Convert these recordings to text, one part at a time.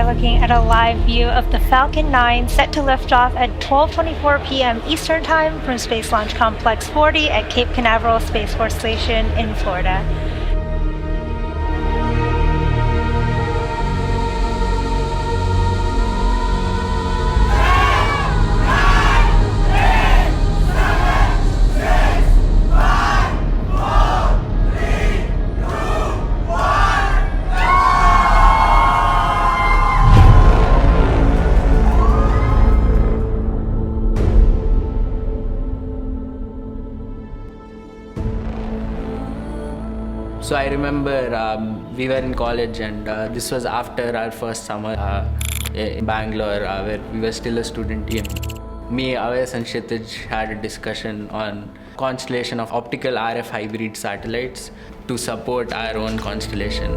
by looking at a live view of the Falcon 9 set to lift off at 12:24 p.m. Eastern Time from Space Launch Complex 40 at Cape Canaveral Space Force Station in Florida. So I remember we were in college, and this was after our first summer in Bangalore, where we were still a student team. Me, Aves and Kshitij had a discussion on constellation of optical RF hybrid satellites to support our own constellation.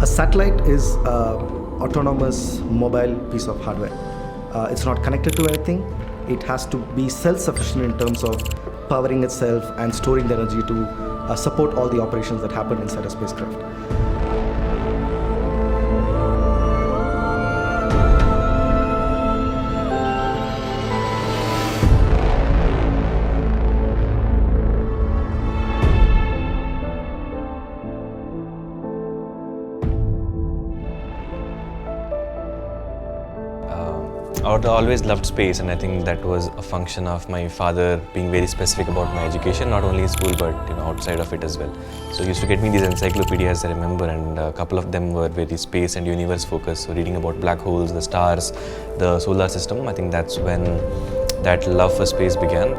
A satellite is an autonomous mobile piece of hardware. It's not connected to anything. It has to be self-sufficient in terms of powering itself and storing the energy to support all the operations that happen inside a spacecraft. I always loved space, and I think that was a function of my father being very specific about my education, not only in school but outside of it as well. So he used to get me these encyclopedias, I remember, and a couple of them were very space and universe focused. So reading about black holes, the stars, the solar system, I think that's when that love for space began.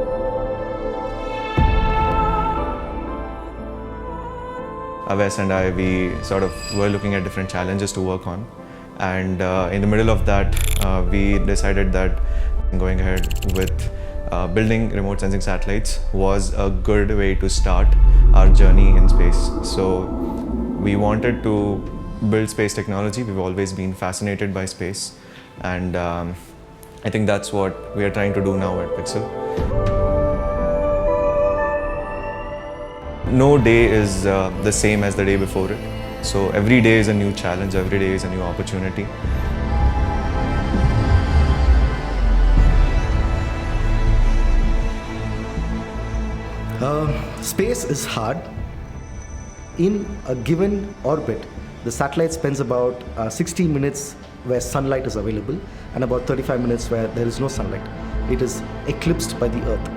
Aves and I, we sort of were looking at different challenges to work on. And in the middle of that, we decided that going ahead with building remote sensing satellites was a good way to start our journey in space. So we wanted to build space technology. We've always been fascinated by space. And I think that's what we are trying to do now at Pixxel. No day is the same as the day before it. So every day is a new challenge, every day is a new opportunity. Space is hard. In a given orbit, the satellite spends about 60 minutes where sunlight is available and about 35 minutes where there is no sunlight. It is eclipsed by the Earth.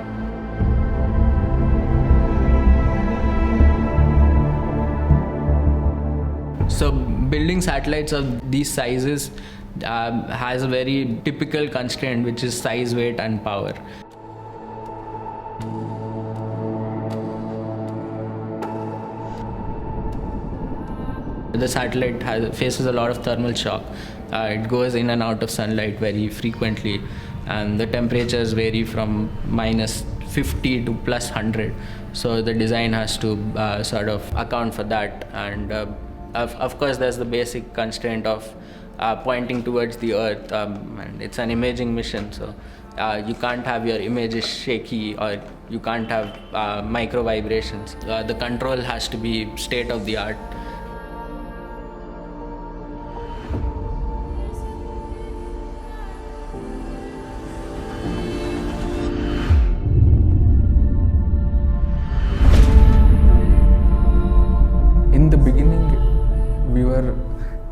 So building satellites of these sizes has a very typical constraint, which is size, weight and power. The satellite faces a lot of thermal shock. It goes in and out of sunlight very frequently, and the temperatures vary from minus 50 to plus 100. So the design has to sort of account for that. And of course, there's the basic constraint of pointing towards the Earth, and it's an imaging mission, so you can't have your images shaky, or you can't have micro vibrations. The control has to be state of the art. In the beginning, we were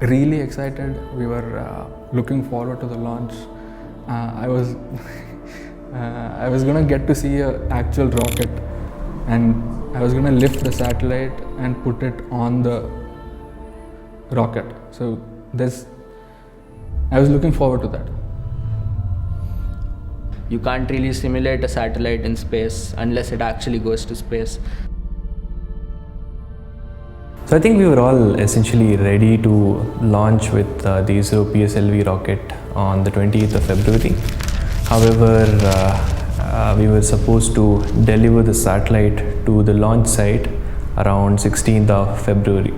really excited. We were looking forward to the launch. I was gonna get to see an actual rocket, and I was gonna lift the satellite and put it on the rocket. So I was looking forward to that. You can't really simulate a satellite in space unless it actually goes to space. So I think we were all essentially ready to launch with the ISRO PSLV rocket on the 20th of February. However, we were supposed to deliver the satellite to the launch site around 16th of February.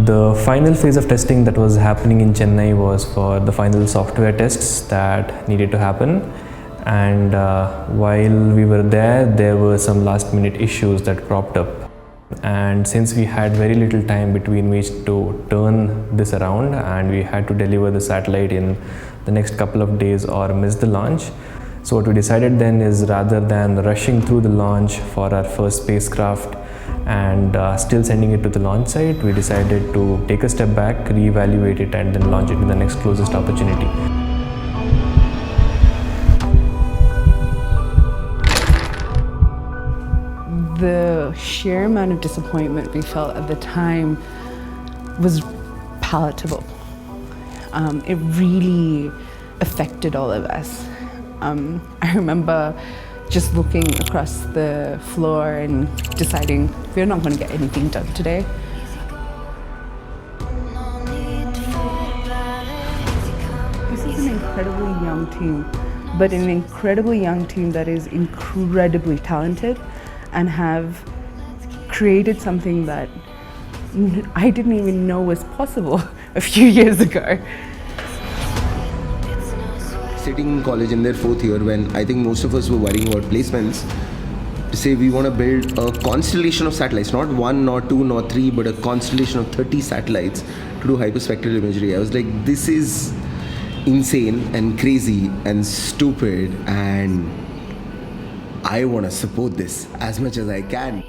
The final phase of testing that was happening in Chennai was for the final software tests that needed to happen. And while we were there were some last minute issues that cropped up. And since we had very little time between which to turn this around, and we had to deliver the satellite in the next couple of days or miss the launch, so what we decided then is, rather than rushing through the launch for our first spacecraft and still sending it to the launch site, we decided to take a step back, reevaluate it, and then launch it to the next closest opportunity. The sheer amount of disappointment we felt at the time was palatable. It really affected all of us. I remember just looking across the floor and deciding we're not going to get anything done today. This is an incredibly young team, but an incredibly young team that is incredibly talented and have created something that I didn't even know was possible a few years ago. Sitting in college in their 4th year, when I think most of us were worrying about placements, to say we want to build a constellation of satellites, not 1, not 2, not 3, but a constellation of 30 satellites to do hyperspectral imagery. I was like, this is insane and crazy and stupid, and I want to support this as much as I can.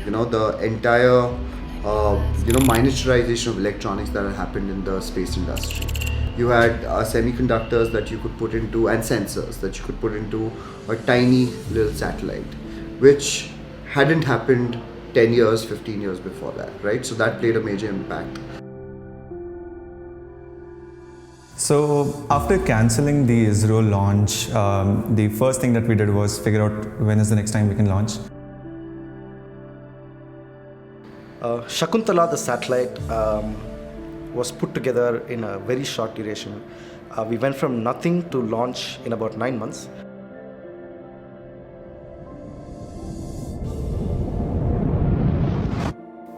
You know, the entire miniaturization of electronics that had happened in the space industry. You had semiconductors that you could put into, and sensors that you could put into a tiny little satellite, which hadn't happened 10 years, 15 years before that, right? So that played a major impact. So after cancelling the ISRO launch, the first thing that we did was figure out when is the next time we can launch. Shakuntala, the satellite, was put together in a very short duration. We went from nothing to launch in about 9 months.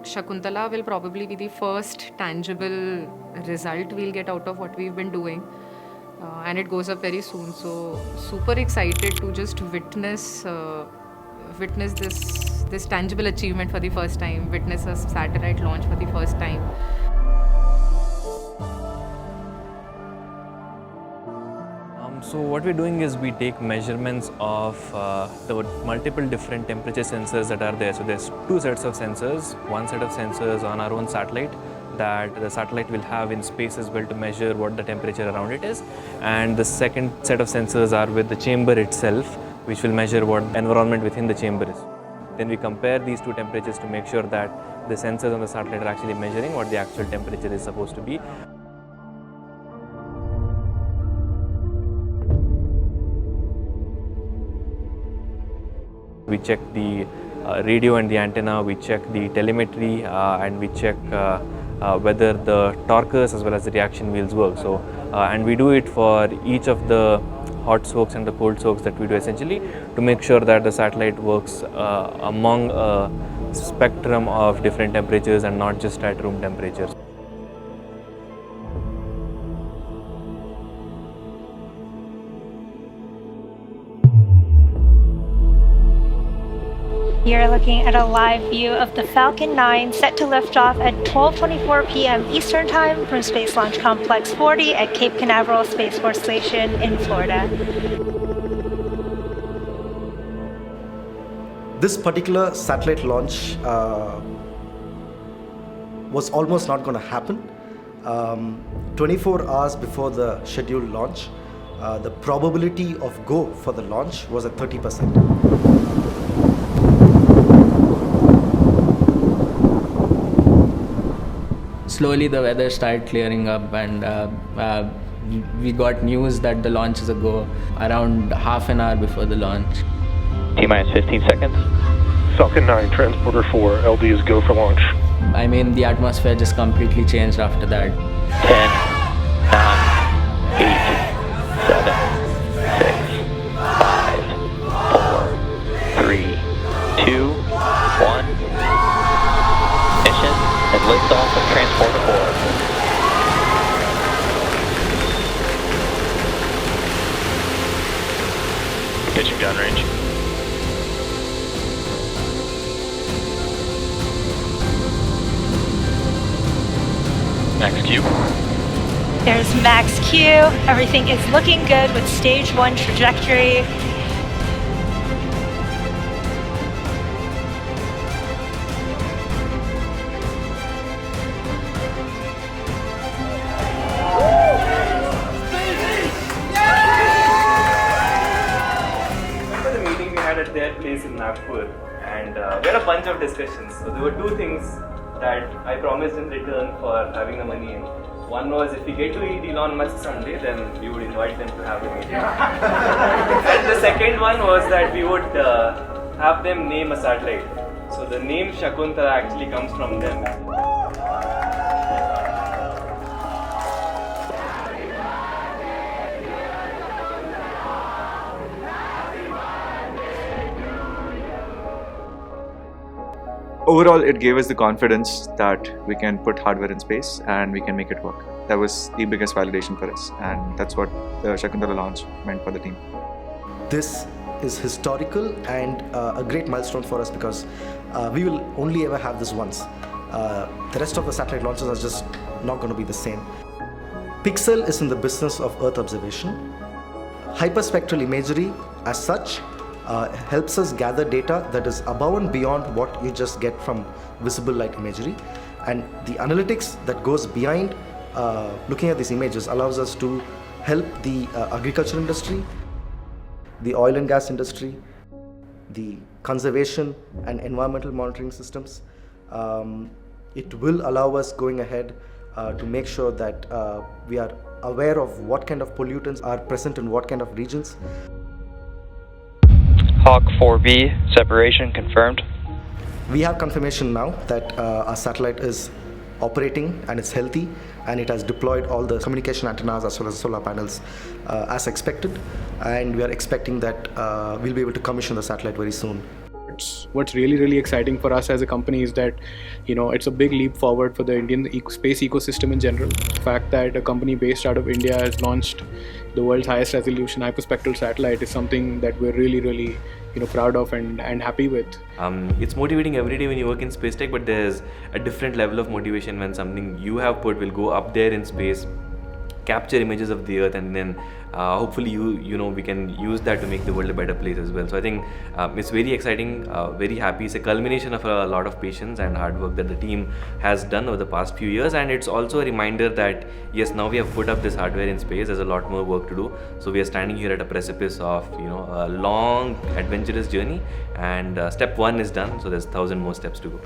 Shakuntala will probably be the first tangible result we'll get out of what we've been doing, and it goes up very soon. So super excited to just witness this tangible achievement for the first time, witness a satellite launch for the first time. So what we're doing is we take measurements of the multiple different temperature sensors that are there. So there's 2 sets of sensors, one set of sensors on our own satellite that the satellite will have in space as well to measure what the temperature around it is. And the second set of sensors are with the chamber itself, which will measure what the environment within the chamber is. Then we compare these 2 temperatures to make sure that the sensors on the satellite are actually measuring what the actual temperature is supposed to be. We check the radio and the antenna, we check the telemetry, and we check whether the torquers as well as the reaction wheels work. So, and we do it for each of the hot soaks and the cold soaks that we do, essentially to make sure that the satellite works among a spectrum of different temperatures and not just at room temperatures. You're looking at a live view of the Falcon 9 set to lift off at 12:24 p.m. Eastern Time from Space Launch Complex 40 at Cape Canaveral Space Force Station in Florida. This particular satellite launch was almost not going to happen. 24 hours before the scheduled launch, the probability of go for the launch was at 30%. Slowly the weather started clearing up, and we got news that the launch is a go around half an hour before the launch. T-minus 15 seconds. Falcon 9, Transporter 4, LD is go for launch. I mean, the atmosphere just completely changed after that. 10, 9, 8, 7, 6, 5, 4, 3, 2, 1. Mission liftoff of Transporter 4. Pitching downrange. Max Q. There's max Q. Everything is looking good with stage 1 trajectory. Remember the meeting we had at their place in Nagpur, and we had a bunch of discussions. So there were two things that I promised in return for having the money in. One was if we get to eat Elon Musk someday, then we would invite them to have the meeting. And the second one was that we would have them name a satellite. So the name Shakuntala actually comes from them. Overall, it gave us the confidence that we can put hardware in space and we can make it work. That was the biggest validation for us, and that's what the Shakuntala launch meant for the team. This is historical and a great milestone for us because we will only ever have this once. The rest of the satellite launches are just not going to be the same. Pixxel is in the business of Earth observation. Hyperspectral imagery, as such, helps us gather data that is above and beyond what you just get from visible light imagery, and the analytics that goes behind looking at these images allows us to help the agriculture industry, the oil and gas industry, the conservation and environmental monitoring systems. It will allow us going ahead to make sure that we are aware of what kind of pollutants are present in what kind of regions. Hawk 4B, separation confirmed. We have confirmation now that our satellite is operating and it's healthy, and it has deployed all the communication antennas as well as solar panels as expected, and we are expecting that we'll be able to commission the satellite very soon. What's really exciting for us as a company is that, it's a big leap forward for the Indian space ecosystem in general. The fact that a company based out of India has launched the world's highest resolution hyperspectral satellite is something that we're really proud of and happy with. It's motivating every day when you work in space tech, but there's a different level of motivation when something you have put will go up there in space, capture images of the Earth, and then hopefully we can use that to make the world a better place as well. So I think it's very exciting, very happy. It's a culmination of a lot of patience and hard work that the team has done over the past few years, and it's also a reminder that yes, now we have put up this hardware in space. There's a lot more work to do. So we are standing here at a precipice of a long adventurous journey, and step 1 is done. So there's 1,000 more steps to go.